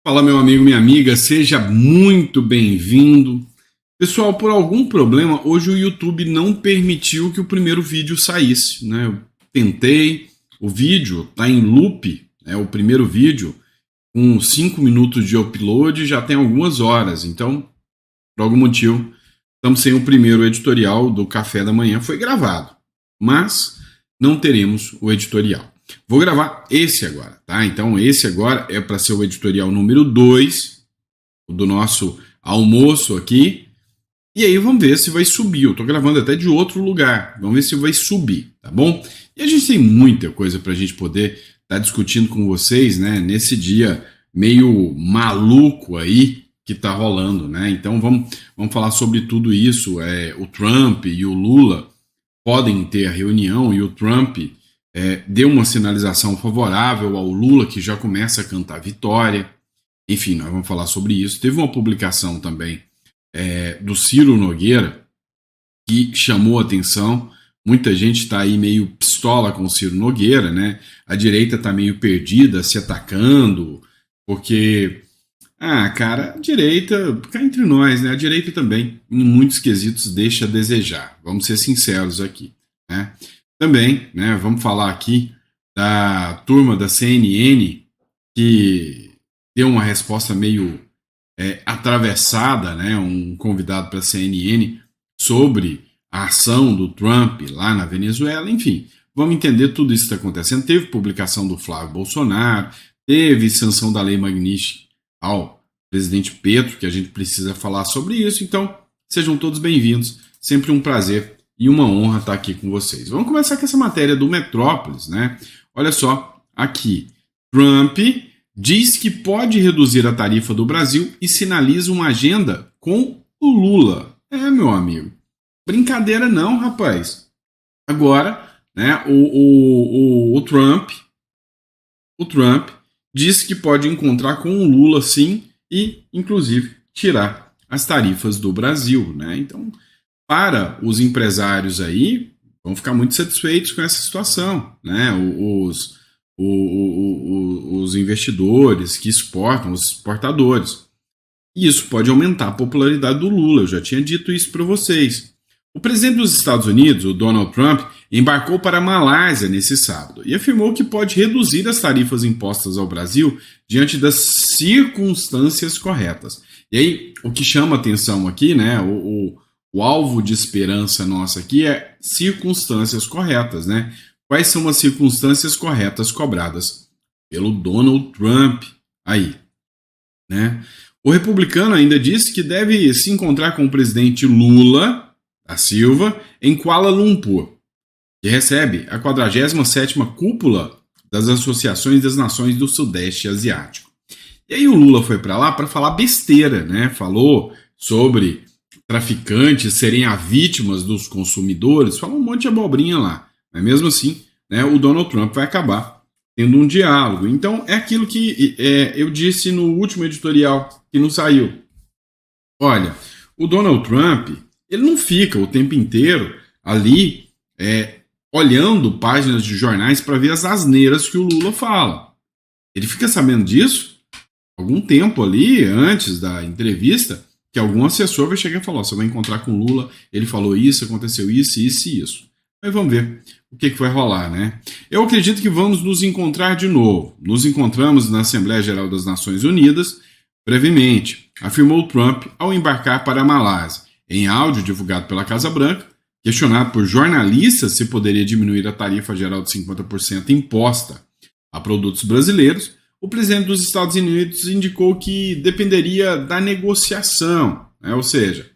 Fala, meu amigo, minha amiga, seja muito bem-vindo. Pessoal, por algum problema, hoje o YouTube não permitiu que o primeiro vídeo saísse, né? Eu tentei, o vídeo está em loop, o primeiro vídeo, com 5 minutos de upload, já tem algumas horas. Então, por algum motivo, estamos sem o primeiro editorial do Café da Manhã. Foi gravado, mas não teremos o editorial. Vou gravar esse agora, tá? Então, esse agora é para ser o editorial número 2 do nosso almoço aqui. E aí vamos ver se vai subir. Eu tô gravando até de outro lugar. Vamos ver se vai subir, tá bom? E a gente tem muita coisa para a gente poder estar discutindo com vocês, né? Nesse dia meio maluco aí que tá rolando, né? Então vamos falar sobre tudo isso. O Trump e o Lula podem ter a reunião e o Trump deu uma sinalização favorável ao Lula, que já começa a cantar vitória. Enfim, nós vamos falar sobre isso. Teve uma publicação também do Ciro Nogueira que chamou a atenção. Muita gente está aí meio pistola com o Ciro Nogueira, né? A direita está meio perdida, se atacando, porque... cara, a direita, cá entre nós, né? A direita também, em muitos quesitos, deixa a desejar. Vamos ser sinceros aqui, né? Também, né, vamos falar aqui da turma da CNN que deu uma resposta meio atravessada, né, um convidado para a CNN sobre a ação do Trump lá na Venezuela. Enfim, vamos entender tudo isso que está acontecendo. Teve publicação do Flávio Bolsonaro, teve sanção da Lei Magnitsky ao presidente Petro, que a gente precisa falar sobre isso. Então, sejam todos bem-vindos, sempre um prazer e uma honra estar aqui com vocês. Vamos começar com essa matéria do Metrópolis, né? Olha só, aqui. Trump diz que pode reduzir a tarifa do Brasil e sinaliza uma agenda com o Lula. Meu amigo. Brincadeira não, rapaz. Agora, né, o Trump disse que pode encontrar com o Lula, sim, e, inclusive, tirar as tarifas do Brasil, né? Então, para os empresários aí, vão ficar muito satisfeitos com essa situação, né? Os investidores que exportam, os exportadores. E isso pode aumentar a popularidade do Lula, eu já tinha dito isso para vocês. O presidente dos Estados Unidos, o Donald Trump, embarcou para a Malásia nesse sábado e afirmou que pode reduzir as tarifas impostas ao Brasil diante das circunstâncias corretas. E aí, o que chama atenção aqui, né, o alvo de esperança nossa aqui é circunstâncias corretas, né? Quais são as circunstâncias corretas cobradas pelo Donald Trump aí, né? O republicano ainda disse que deve se encontrar com o presidente Lula da Silva em Kuala Lumpur, que recebe a 47ª cúpula das Associações das Nações do Sudeste Asiático. E aí o Lula foi para lá para falar besteira, né? Falou sobre traficantes serem as vítimas dos consumidores, falou um monte de abobrinha lá. Mas mesmo assim, né, o Donald Trump vai acabar tendo um diálogo. Então, é aquilo que eu disse no último editorial que não saiu. Olha, o Donald Trump, ele não fica o tempo inteiro ali olhando páginas de jornais para ver as asneiras que o Lula fala. Ele fica sabendo disso algum tempo ali, antes da entrevista, que algum assessor vai chegar e falar, você vai encontrar com o Lula, ele falou isso, aconteceu isso, isso e isso. Mas vamos ver o que vai rolar, né? Eu acredito que vamos nos encontrar de novo. Nos encontramos na Assembleia Geral das Nações Unidas brevemente, afirmou Trump ao embarcar para a Malásia. Em áudio divulgado pela Casa Branca, questionado por jornalistas se poderia diminuir a tarifa geral de 50% imposta a produtos brasileiros, o presidente dos Estados Unidos indicou que dependeria da negociação, né? Ou seja,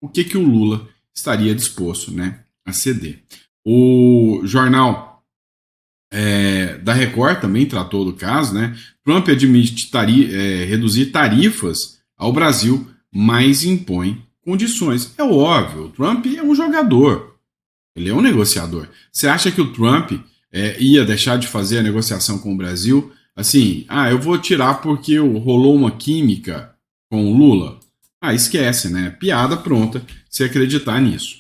o que o Lula estaria disposto, né, a ceder. O jornal da Record também tratou do caso, né? Trump admite reduzir tarifas ao Brasil, mas impõe condições. É óbvio, o Trump é um jogador, ele é um negociador. Você acha que o Trump ia deixar de fazer a negociação com o Brasil? Assim, eu vou tirar porque rolou uma química com o Lula. Esquece, né? Piada pronta se acreditar nisso.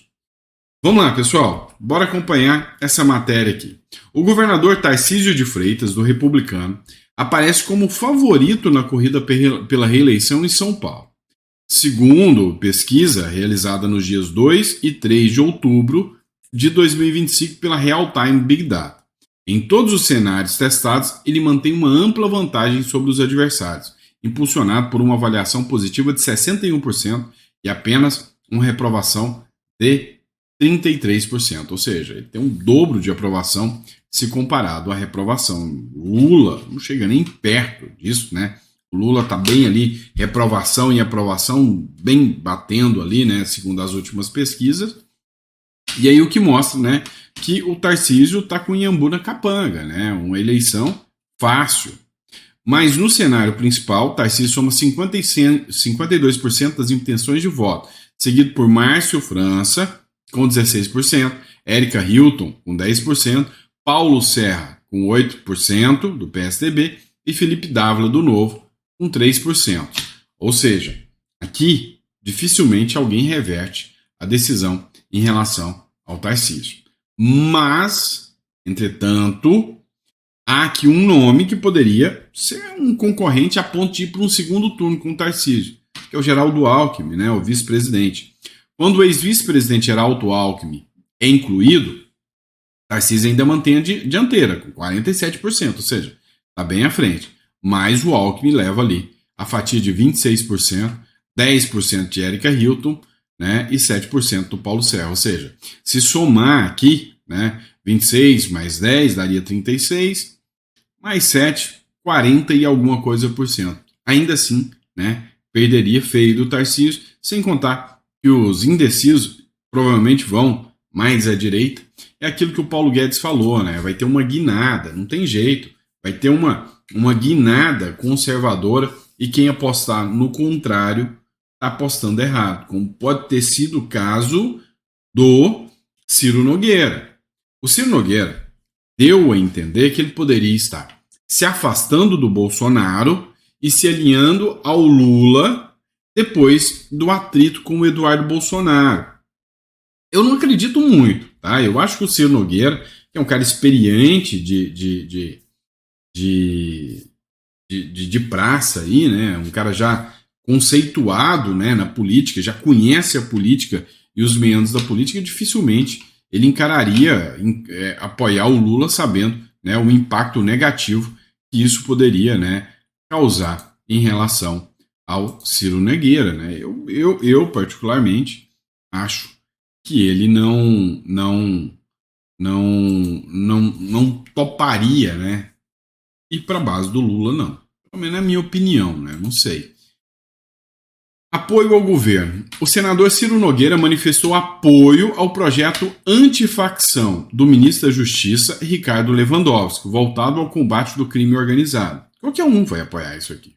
Vamos lá, pessoal. Bora acompanhar essa matéria aqui. O governador Tarcísio de Freitas, do Republicano, aparece como favorito na corrida pela reeleição em São Paulo. Segundo pesquisa realizada nos dias 2 e 3 de outubro de 2025 pela Real Time Big Data. Em todos os cenários testados, ele mantém uma ampla vantagem sobre os adversários, impulsionado por uma avaliação positiva de 61% e apenas uma reprovação de 33%, ou seja, ele tem um dobro de aprovação se comparado à reprovação. Lula não chega nem perto disso, né? O Lula está bem ali, reprovação e aprovação bem batendo ali, né? Segundo as últimas pesquisas. E aí o que mostra, né? Que o Tarcísio está com o Iambu na capanga, né? Uma eleição fácil. Mas no cenário principal, Tarcísio soma 52% das intenções de voto, seguido por Márcio França, com 16%, Érica Hilton, com 10%, Paulo Serra, com 8% do PSDB e Felipe Dávila, do Novo, com 3%. Ou seja, aqui dificilmente alguém reverte a decisão em relação ao Tarcísio. Mas, entretanto, há aqui um nome que poderia ser um concorrente a ponto de ir para um segundo turno com o Tarcísio, que é o Geraldo Alckmin, né, o vice-presidente. Quando o ex-vice-presidente Geraldo Alckmin é incluído, Tarcísio ainda mantém a dianteira, com 47%, ou seja, está bem à frente. Mas o Alckmin leva ali a fatia de 26%, 10% de Érica Hilton, né, e 7% do Paulo Serra. Ou seja, se somar aqui, né, 26 mais 10 daria 36, mais 7, 40 e alguma coisa por cento. Ainda assim, né, perderia feio do Tarcísio, sem contar que os indecisos provavelmente vão mais à direita. É aquilo que o Paulo Guedes falou, né? Vai ter uma guinada, não tem jeito. Vai ter uma guinada conservadora e quem apostar no contrário está apostando errado, como pode ter sido o caso do Ciro Nogueira. O Ciro Nogueira deu a entender que ele poderia estar se afastando do Bolsonaro e se alinhando ao Lula depois do atrito com o Eduardo Bolsonaro. Eu não acredito muito, tá? Eu acho que o Ciro Nogueira, que é um cara experiente de praça aí, né? Um cara já conceituado, né, na política, já conhece a política e os meandros da política, dificilmente ele encararia apoiar o Lula sabendo, né, o impacto negativo que isso poderia, né, causar em relação ao Ciro Nogueira, né? Eu particularmente acho que ele não toparia, né, ir para a base do Lula, não. Pelo menos é a minha opinião, né? Não sei. Apoio ao governo. O senador Ciro Nogueira manifestou apoio ao projeto antifacção do ministro da Justiça, Ricardo Lewandowski, voltado ao combate do crime organizado. Qualquer um vai apoiar isso aqui.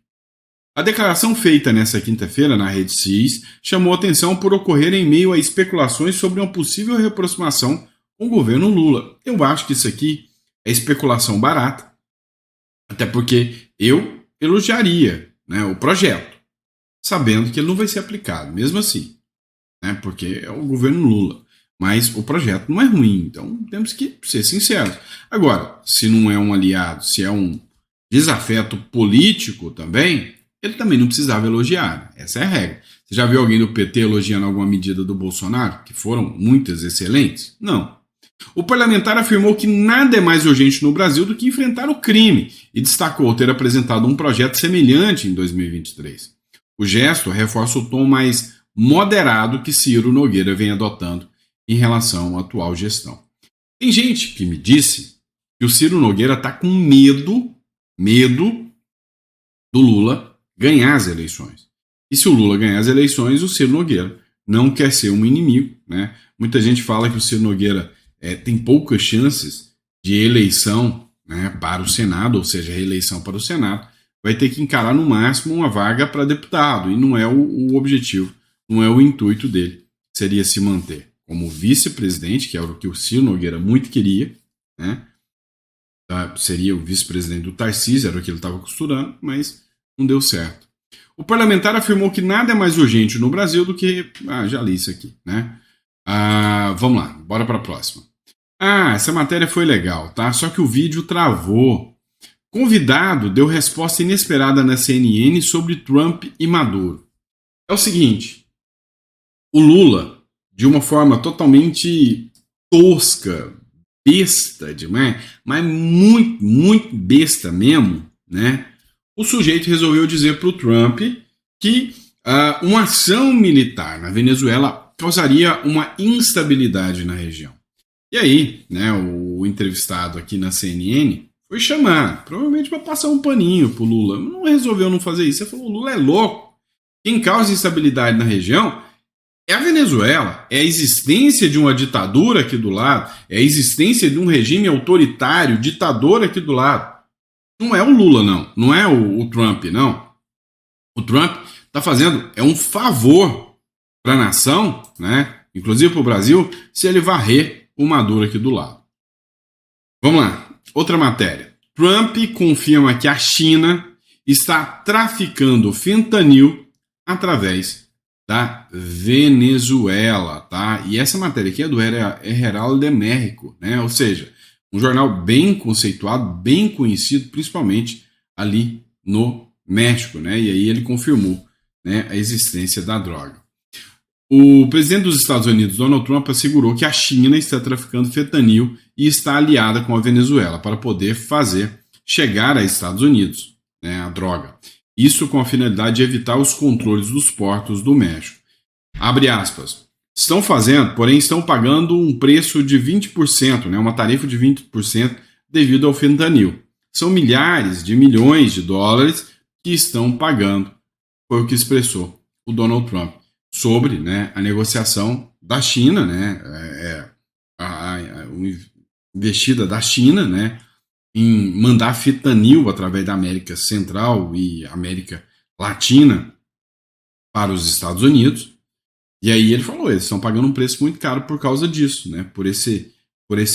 A declaração feita nesta quinta-feira na Rede CIS chamou atenção por ocorrer em meio a especulações sobre uma possível reaproximação com o governo Lula. Eu acho que isso aqui é especulação barata, até porque eu elogiaria, né, o projeto, sabendo que ele não vai ser aplicado, mesmo assim, né, porque é o governo Lula. Mas o projeto não é ruim, então temos que ser sinceros. Agora, se não é um aliado, se é um desafeto político também, ele também não precisava elogiar. Essa é a regra. Você já viu alguém do PT elogiando alguma medida do Bolsonaro, que foram muitas excelentes? Não. O parlamentar afirmou que nada é mais urgente no Brasil do que enfrentar o crime e destacou ter apresentado um projeto semelhante em 2023. O gesto reforça o tom mais moderado que Ciro Nogueira vem adotando em relação à atual gestão. Tem gente que me disse que o Ciro Nogueira está com medo do Lula ganhar as eleições. E se o Lula ganhar as eleições, o Ciro Nogueira não quer ser um inimigo, né? Muita gente fala que o Ciro Nogueira tem poucas chances de eleição, né, para o Senado, ou seja, reeleição para o Senado, vai ter que encarar no máximo uma vaga para deputado, e não é o objetivo, não é o intuito dele, seria se manter como vice-presidente, que era o que o Ciro Nogueira muito queria, né? Seria o vice-presidente do Tarcísio, era o que ele estava costurando, mas não deu certo. O parlamentar afirmou que nada é mais urgente no Brasil do que... já li isso aqui, né? Vamos lá, bora para a próxima. Essa matéria foi legal, tá? Só que o vídeo travou. Convidado deu resposta inesperada na CNN sobre Trump e Maduro. É o seguinte, o Lula, de uma forma totalmente tosca, besta demais, mas muito, muito besta mesmo, né? O sujeito resolveu dizer para o Trump que uma ação militar na Venezuela causaria uma instabilidade na região. E aí, né, o entrevistado aqui na CNN foi chamar, provavelmente para passar um paninho pro Lula. Não resolveu não fazer isso. Ele falou: o Lula é louco. Quem causa instabilidade na região é a Venezuela, é a existência de uma ditadura aqui do lado, é a existência de um regime autoritário, ditador aqui do lado. Não é o Lula, não. Não é o Trump, não. O Trump está fazendo um favor para a nação, né? Inclusive para o Brasil, se ele varrer o Maduro aqui do lado. Vamos lá. Outra matéria. Trump confirma que a China está traficando fentanil através da Venezuela, tá? E essa matéria aqui é do Heraldo de México, né? Ou seja, um jornal bem conceituado, bem conhecido, principalmente ali no México, né? E aí ele confirmou, né, a existência da droga. O presidente dos Estados Unidos, Donald Trump, assegurou que a China está traficando fentanil e está aliada com a Venezuela para poder fazer chegar a Estados Unidos, né, a droga. Isso com a finalidade de evitar os controles dos portos do México. Abre aspas. Estão fazendo, porém estão pagando um preço de 20%, né, uma tarifa de 20% devido ao fentanil. São milhares de milhões de dólares que estão pagando, foi o que expressou o Donald Trump sobre, né, a negociação da China, né, a investida da China, né, em mandar fentanil através da América Central e América Latina para os Estados Unidos. E aí ele falou, eles estão pagando um preço muito caro por causa disso, né, por esse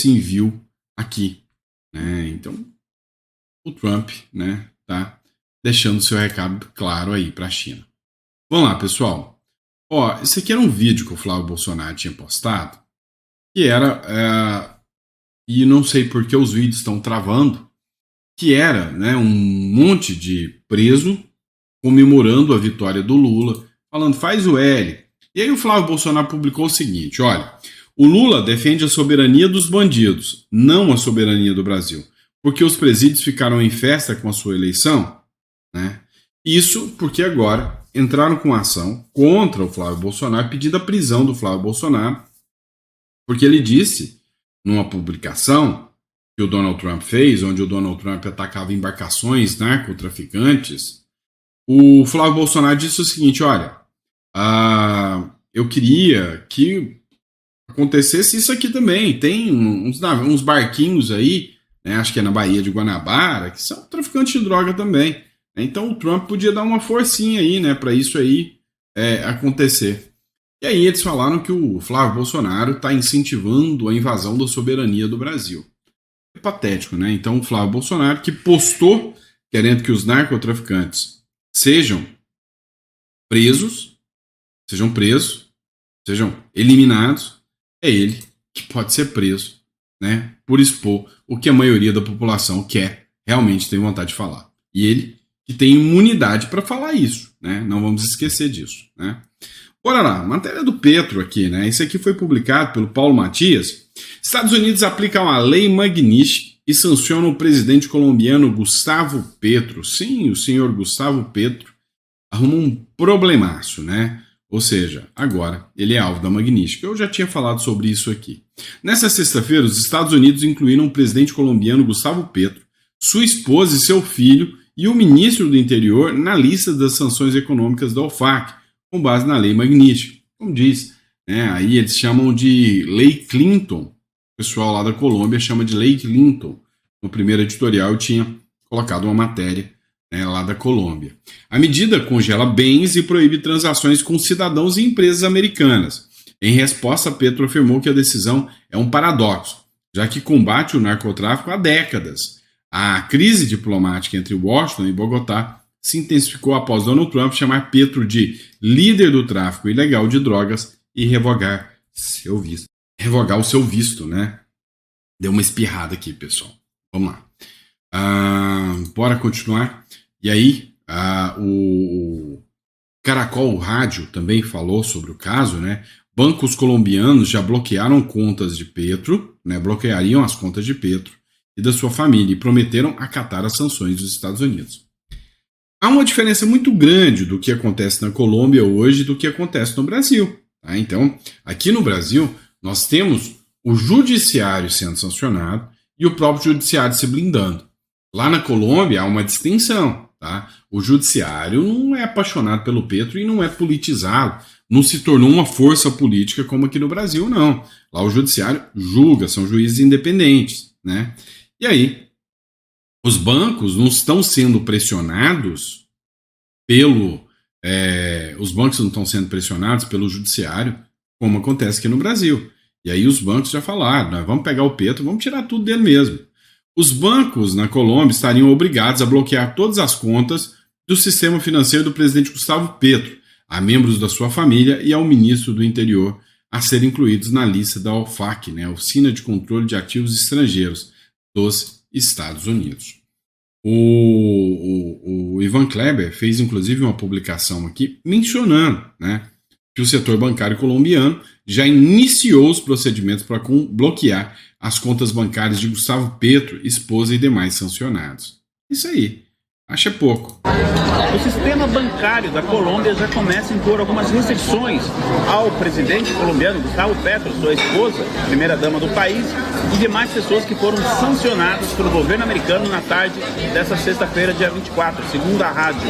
envio aqui, né. Então o Trump, né, tá deixando seu recado claro aí para a China. Vamos lá, pessoal. Ó, esse aqui era um vídeo que o Flávio Bolsonaro tinha postado, que era, e não sei por que os vídeos estão travando, que era, né, um monte de preso comemorando a vitória do Lula, falando, faz o L. E aí o Flávio Bolsonaro publicou o seguinte, olha, o Lula defende a soberania dos bandidos, não a soberania do Brasil, porque os presídios ficaram em festa com a sua eleição, né? Isso porque agora entraram com ação contra o Flávio Bolsonaro, pedindo a prisão do Flávio Bolsonaro, porque ele disse, numa publicação que o Donald Trump fez, onde o Donald Trump atacava embarcações narcotraficantes, o Flávio Bolsonaro disse o seguinte, olha, eu queria que acontecesse isso aqui também, tem uns barquinhos aí, né, acho que é na Baía de Guanabara, que são traficantes de droga também. Então o Trump podia dar uma forcinha aí, né, para isso aí acontecer. E aí eles falaram que o Flávio Bolsonaro está incentivando a invasão da soberania do Brasil. É patético, né? Então o Flávio Bolsonaro, que postou querendo que os narcotraficantes sejam presos, sejam eliminados, é ele que pode ser preso, né, por expor o que a maioria da população quer, realmente tem vontade de falar. E ele que tem imunidade para falar isso, né? Não vamos esquecer disso, né? Bora lá, matéria do Petro aqui, né? Isso aqui foi publicado pelo Paulo Matias. Estados Unidos aplicam a lei Magnitsky e sancionam o presidente colombiano Gustavo Petro. Sim, o senhor Gustavo Petro arruma um problemaço, né? Ou seja, agora ele é alvo da Magnitsky. Eu já tinha falado sobre isso aqui. Nessa sexta-feira, os Estados Unidos incluíram o presidente colombiano Gustavo Petro, sua esposa e seu filho e o ministro do Interior na lista das sanções econômicas da OFAC, com base na lei Magnitsky. Como diz, né, aí eles chamam de Lei Clinton. O pessoal lá da Colômbia chama de Lei Clinton. No primeiro editorial eu tinha colocado uma matéria, né, lá da Colômbia. A medida congela bens e proíbe transações com cidadãos e empresas americanas. Em resposta, Petro afirmou que a decisão é um paradoxo, já que combate o narcotráfico há décadas. A crise diplomática entre Washington e Bogotá se intensificou após Donald Trump chamar Petro de líder do tráfico ilegal de drogas e revogar seu visto. Revogar o seu visto, né? Deu uma espirrada aqui, pessoal. Vamos lá. Bora continuar. E aí, o Caracol Rádio também falou sobre o caso, né? Bancos colombianos já bloquearam contas de Petro, né? Bloqueariam as contas de Petro e da sua família e prometeram acatar as sanções dos Estados Unidos. Há uma diferença muito grande do que acontece na Colômbia hoje do que acontece no Brasil. Tá? Então, aqui no Brasil, nós temos o judiciário sendo sancionado e o próprio judiciário se blindando. Lá na Colômbia há uma distinção. Tá? O judiciário não é apaixonado pelo Petro e não é politizado. Não se tornou uma força política como aqui no Brasil, não. Lá o judiciário julga, são juízes independentes. Né? E aí, os bancos não estão sendo pressionados pelo. Os bancos não estão sendo pressionados pelo judiciário, como acontece aqui no Brasil. E aí os bancos já falaram: nós vamos pegar o Petro, vamos tirar tudo dele mesmo. Os bancos na Colômbia estariam obrigados a bloquear todas as contas do sistema financeiro do presidente Gustavo Petro, a membros da sua família e ao ministro do Interior, a serem incluídos na lista da OFAC, né, Oficina de Controle de Ativos Estrangeiros dos Estados Unidos. O Ivan Kleber fez inclusive uma publicação aqui mencionando, né, que o setor bancário colombiano já iniciou os procedimentos para bloquear as contas bancárias de Gustavo Petro, esposa e demais sancionados. Isso aí. Acha pouco. O sistema bancário da Colômbia já começa a impor algumas restrições ao presidente colombiano Gustavo Petro, sua esposa, primeira-dama do país, e demais pessoas que foram sancionadas pelo governo americano na tarde dessa sexta-feira, dia 24. Segundo a rádio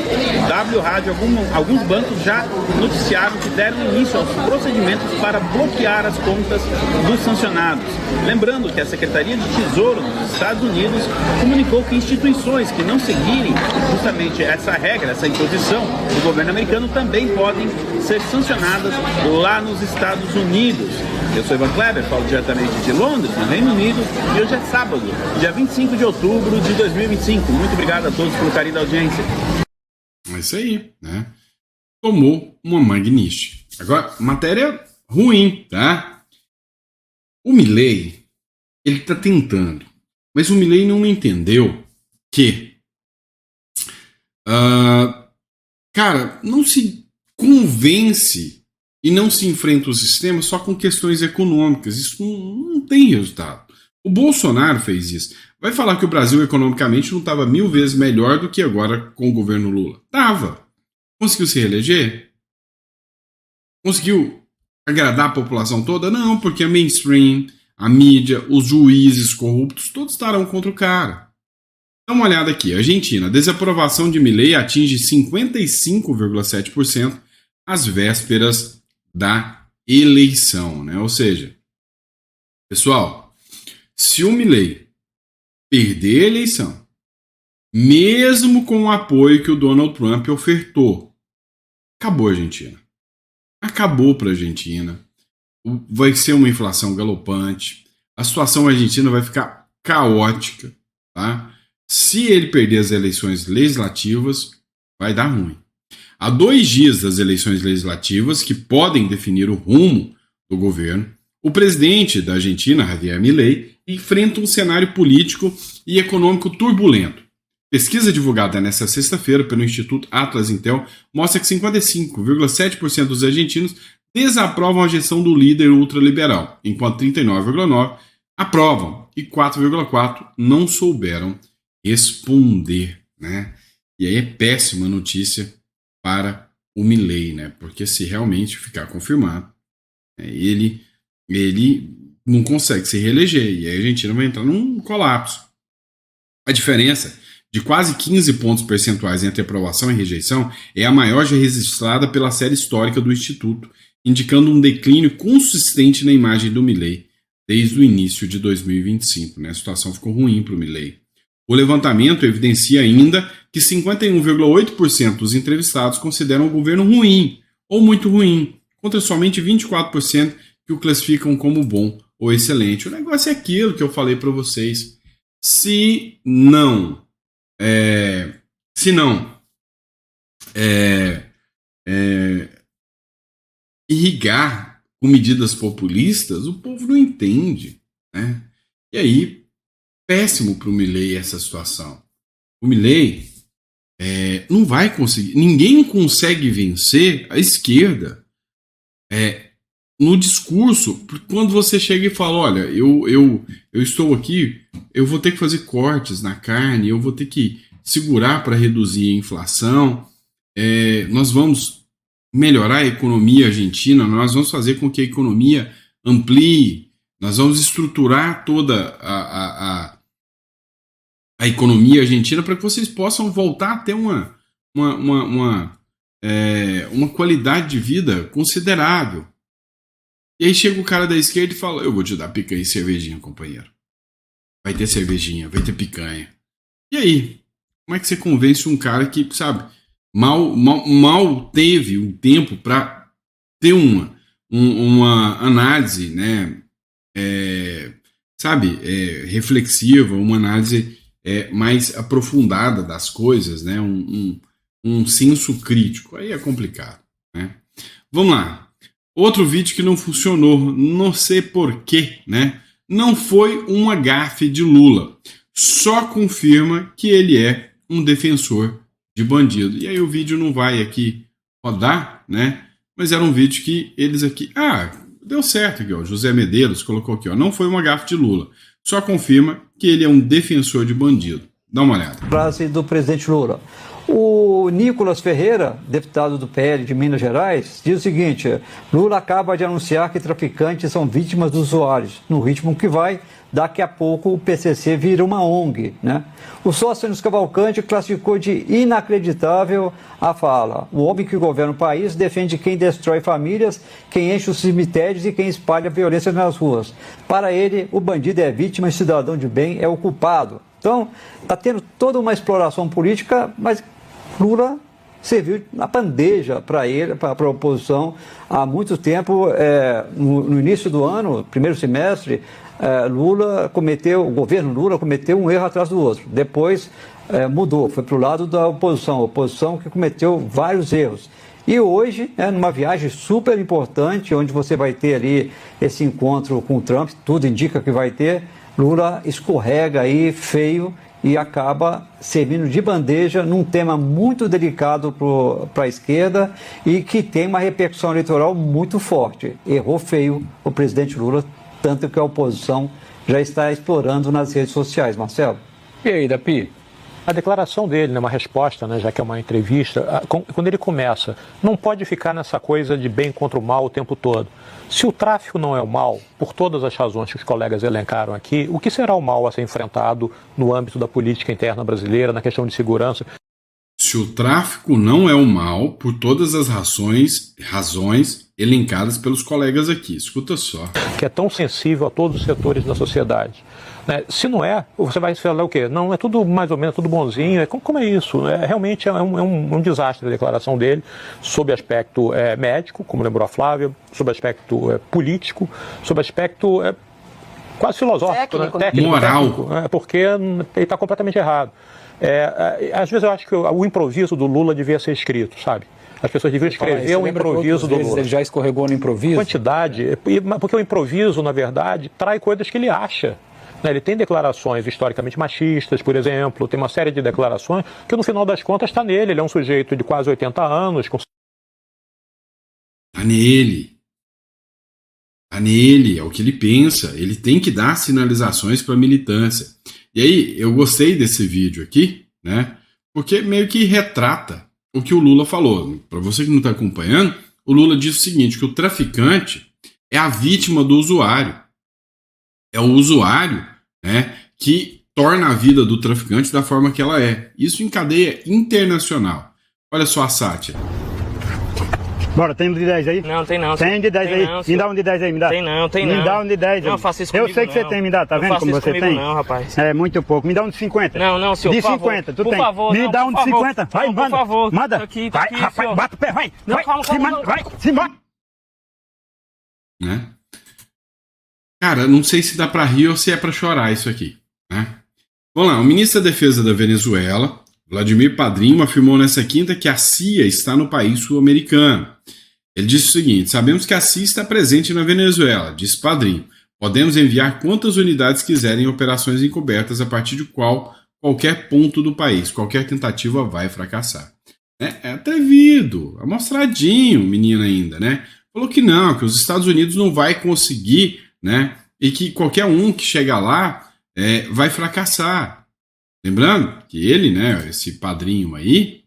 W Rádio, alguns bancos já noticiaram que deram início aos procedimentos para bloquear as contas dos sancionados. Lembrando que a Secretaria de Tesouro dos Estados Unidos comunicou que instituições que não seguirem justamente essa regra, essa imposição do governo americano também podem ser sancionadas lá nos Estados Unidos. Eu sou Ivan Kleber, falo diretamente de Londres, no Reino Unido, e hoje é sábado, dia 25 de outubro de 2025. Muito obrigado a todos pelo carinho da audiência. É isso aí, né? Tomou uma magnífica. Agora, matéria ruim, tá? O Milei, ele tá tentando, mas o Milei não entendeu que cara, não se convence e não se enfrenta o sistema só com questões econômicas. Isso não tem resultado. O Bolsonaro fez isso. Vai falar que o Brasil economicamente não estava 1000 vezes melhor do que agora com o governo Lula. Tava. Conseguiu se reeleger? Conseguiu agradar a população toda? Não, porque a mainstream, a mídia, os juízes corruptos, todos estarão contra o cara. Dá uma olhada aqui. Argentina. A desaprovação de Milei atinge 55,7% às vésperas da eleição, né? Ou seja, pessoal, se o Milei perder a eleição, mesmo com o apoio que o Donald Trump ofertou, acabou a Argentina. Acabou para a Argentina. Vai ser uma inflação galopante. A situação argentina vai ficar caótica, tá? Se ele perder as eleições legislativas, vai dar ruim. Há 2 dias das eleições legislativas, que podem definir o rumo do governo, o presidente da Argentina, Javier Milei, enfrenta um cenário político e econômico turbulento. Pesquisa divulgada nesta sexta-feira pelo Instituto Atlas Intel mostra que 55,7% dos argentinos desaprovam a gestão do líder ultraliberal, enquanto 39,9% aprovam e 4,4% não souberam responder, né? E aí é péssima notícia para o Milei, né? Porque se realmente ficar confirmado, ele não consegue se reeleger e aí a Argentina vai entrar num colapso. A diferença de quase 15 pontos percentuais entre aprovação e rejeição é a maior já registrada pela série histórica do Instituto, indicando um declínio consistente na imagem do Milei desde o início de 2025, né? A situação ficou ruim para o Milei. O levantamento evidencia ainda que 51,8% dos entrevistados consideram o governo ruim ou muito ruim, contra somente 24% que o classificam como bom ou excelente. O negócio é aquilo que eu falei para vocês. Se não irrigar com medidas populistas, o povo não entende, né? E aí péssimo para o Milei essa situação. O Milei não vai conseguir, ninguém consegue vencer a esquerda no discurso, porque quando você chega e fala, olha, eu estou aqui, eu vou ter que fazer cortes na carne, eu vou ter que segurar para reduzir a inflação, nós vamos melhorar a economia argentina, nós vamos fazer com que a economia amplie, nós vamos estruturar toda a economia argentina para que vocês possam voltar a ter uma qualidade de vida considerável. E aí chega o cara da esquerda e fala, eu vou te dar picanha e cervejinha, companheiro. Vai ter cervejinha, vai ter picanha. E aí? Como é que você convence um cara que, sabe, mal teve um tempo para ter uma análise, né, reflexiva, uma análise mais aprofundada das coisas, né, um senso crítico. Aí é complicado, né? Vamos lá. Outro vídeo que não funcionou, não sei porquê, né? Não foi uma gafe de Lula. Só confirma que ele é um defensor de bandido. E aí o vídeo não vai aqui rodar, né? Mas era um vídeo que eles aqui... deu certo aqui, ó. José Medeiros colocou aqui, ó. Não foi uma gafe de Lula. Só confirma que ele é um defensor de bandido. Dá uma olhada. Frase do presidente Lula. O Nicolas Ferreira, deputado do PL de Minas Gerais, diz o seguinte: Lula acaba de anunciar que traficantes são vítimas dos usuários. No ritmo que vai, daqui a pouco o PCC vira uma ONG, né? O Sóstenes Cavalcante classificou de inacreditável a fala. O homem que governa o país defende quem destrói famílias, quem enche os cemitérios e quem espalha violência nas ruas. Para ele, o bandido é vítima e cidadão de bem é o culpado. Então, está tendo toda uma exploração política, mas Lula serviu na bandeja para ele, para a oposição, há muito tempo. No início do ano, primeiro semestre, o governo Lula cometeu um erro atrás do outro. Depois mudou, foi para o lado da oposição, a oposição que cometeu vários erros. E hoje, numa viagem super importante, onde você vai ter ali esse encontro com o Trump, tudo indica que vai ter, Lula escorrega aí feio e acaba servindo de bandeja num tema muito delicado para a esquerda e que tem uma repercussão eleitoral muito forte. Errou feio o presidente Lula, tanto que a oposição já está explorando nas redes sociais. Marcelo? E aí, Dapi? A declaração dele, né, uma resposta, né, já que é uma entrevista, quando ele começa, não pode ficar nessa coisa de bem contra o mal o tempo todo. Se o tráfico não é o mal, por todas as razões que os colegas elencaram aqui, o que será o mal a ser enfrentado no âmbito da política interna brasileira, na questão de segurança? Se o tráfico não é o mal, por todas as razões elencadas pelos colegas aqui, escuta só. Que é tão sensível a todos os setores da sociedade. Se não é, você vai falar o quê? Não, é tudo mais ou menos, tudo bonzinho. Como é isso? Realmente é um desastre a declaração dele, sob aspecto médico, como lembrou a Flávia, sob aspecto político, sob aspecto quase filosófico, técnico, moral. Técnico, porque ele está completamente errado. Às vezes eu acho que o improviso do Lula devia ser escrito, sabe? As pessoas deviam escrever o improviso do Lula. Ele já escorregou no improviso? Quantidade, porque o improviso, na verdade, trai coisas que ele acha. Ele tem declarações historicamente machistas, por exemplo, tem uma série de declarações que no final das contas está nele. Ele é um sujeito de quase 80 anos. Está nele. Está nele, é o que ele pensa. Ele tem que dar sinalizações para a militância. E aí, eu gostei desse vídeo aqui, né? Porque meio que retrata o que o Lula falou. Para você que não está acompanhando, o Lula diz o seguinte, que o traficante é a vítima do usuário. É o usuário, né, que torna a vida do traficante da forma que ela é. Isso em cadeia internacional. Olha só a sátira. Bora, tem um de 10 aí? Não, tem não. Tem um de 10 aí? Não, me dá um de 10 aí, me dá. Tem não, tem não. Me dá um de 10 aí. Não, faça isso comigo. Eu sei que você tem, me dá, tá vendo como você tem? Não, rapaz. É muito pouco. Me dá um de 50. Não, senhor, de por 50, tu por tem. Favor, me não, dá um de 50. Vai, não, manda. Por favor. Manda. Tá aqui, vai, rapaz, senhor. bata o pé, vai. Não, vai, calma, vai, se embora. Né? Cara, não sei se dá para rir ou se é para chorar isso aqui, né? Vamos lá, o ministro da Defesa da Venezuela, Vladimir Padrinho, afirmou nessa quinta que a CIA está no país sul-americano. Ele disse o seguinte: sabemos que a CIA está presente na Venezuela, disse Padrinho, Podemos enviar quantas unidades quiserem em operações encobertas a partir de qualquer ponto do país. Qualquer tentativa vai fracassar. É atrevido, amostradinho, menino ainda, né? Falou que não, que os Estados Unidos não vai conseguir, né? E que qualquer um que chegar lá vai fracassar. Lembrando que ele, né, esse padrinho aí,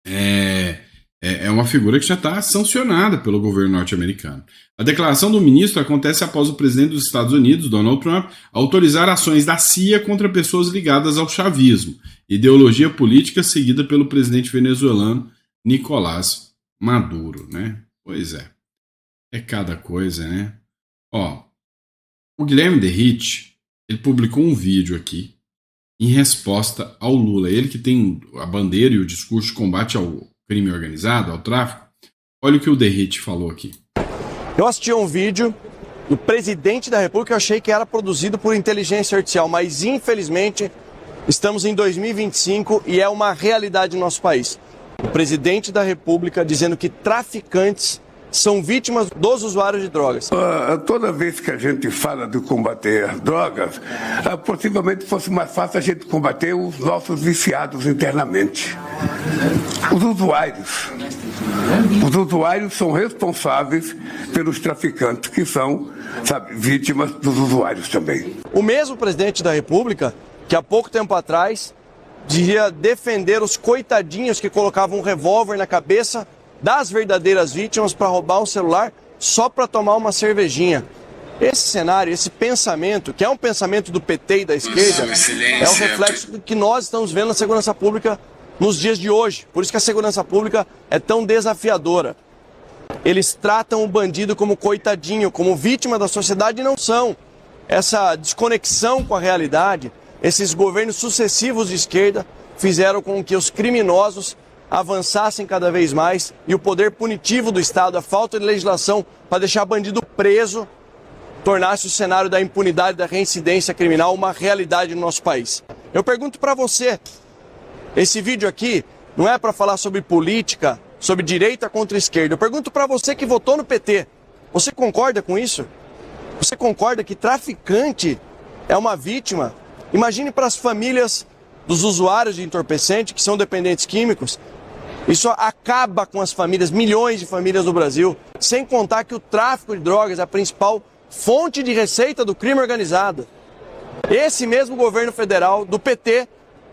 é uma figura que já está sancionada pelo governo norte-americano. A declaração do ministro acontece após o presidente dos Estados Unidos, Donald Trump, autorizar ações da CIA contra pessoas ligadas ao chavismo, ideologia política seguida pelo presidente venezuelano Nicolás Maduro, né? Pois é. É cada coisa, né? Ó, o Guilherme Derrite, ele publicou um vídeo aqui em resposta ao Lula. Ele que tem a bandeira e o discurso de combate ao crime organizado, ao tráfico. Olha o que o Derrite falou aqui. Eu assisti a um vídeo do presidente da República, eu achei que era produzido por inteligência artificial, mas infelizmente estamos em 2025 e é uma realidade no nosso país. O presidente da República dizendo que traficantes são vítimas dos usuários de drogas. Toda vez que a gente fala de combater as drogas, possivelmente fosse mais fácil a gente combater os nossos viciados internamente. Os usuários. Os usuários são responsáveis pelos traficantes, que são, vítimas dos usuários também. O mesmo presidente da República, que há pouco tempo atrás, dizia defender os coitadinhos que colocavam um revólver na cabeça das verdadeiras vítimas para roubar um celular só para tomar uma cervejinha. Esse cenário, esse pensamento, que é um pensamento do PT e da esquerda, é um reflexo do que nós estamos vendo na segurança pública nos dias de hoje. Por isso que a segurança pública é tão desafiadora. Eles tratam o bandido como coitadinho, como vítima da sociedade, e não são. Essa desconexão com a realidade, esses governos sucessivos de esquerda fizeram com que os criminosos avançassem cada vez mais e o poder punitivo do Estado, a falta de legislação para deixar bandido preso, tornasse o cenário da impunidade, da reincidência criminal uma realidade no nosso país. Eu pergunto para você, esse vídeo aqui não é para falar sobre política, sobre direita contra esquerda. Eu pergunto para você que votou no PT, você concorda com isso? Você concorda que traficante é uma vítima? Imagine para as famílias dos usuários de entorpecente que são dependentes químicos. Isso acaba com as famílias, milhões de famílias do Brasil, sem contar que o tráfico de drogas é a principal fonte de receita do crime organizado. Esse mesmo governo federal do PT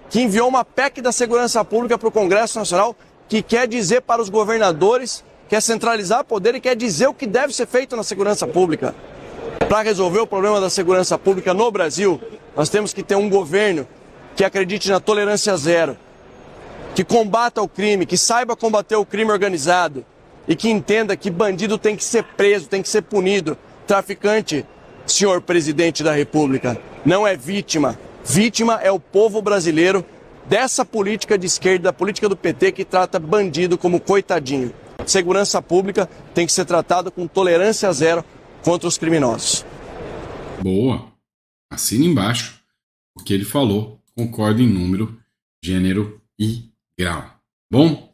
que enviou uma PEC da segurança pública para o Congresso Nacional, que quer dizer para os governadores, quer centralizar poder e quer dizer o que deve ser feito na segurança pública. Para resolver o problema da segurança pública no Brasil, nós temos que ter um governo que acredite na tolerância zero, que combata o crime, que saiba combater o crime organizado e que entenda que bandido tem que ser preso, tem que ser punido. Traficante, senhor presidente da República, não é vítima. Vítima é o povo brasileiro dessa política de esquerda, da política do PT que trata bandido como coitadinho. Segurança pública tem que ser tratada com tolerância zero contra os criminosos. Boa. Assina embaixo o que ele falou. Concordo em número, gênero e grau. Bom?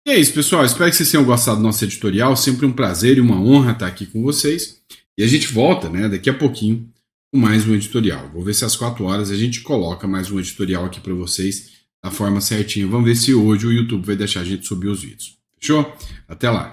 E é isso, pessoal. Espero que vocês tenham gostado do nosso editorial. Sempre um prazer e uma honra estar aqui com vocês. E a gente volta, né, daqui a pouquinho com mais um editorial. Vou ver se às 4 horas a gente coloca mais um editorial aqui para vocês da forma certinha. Vamos ver se hoje o YouTube vai deixar a gente subir os vídeos. Fechou? Até lá.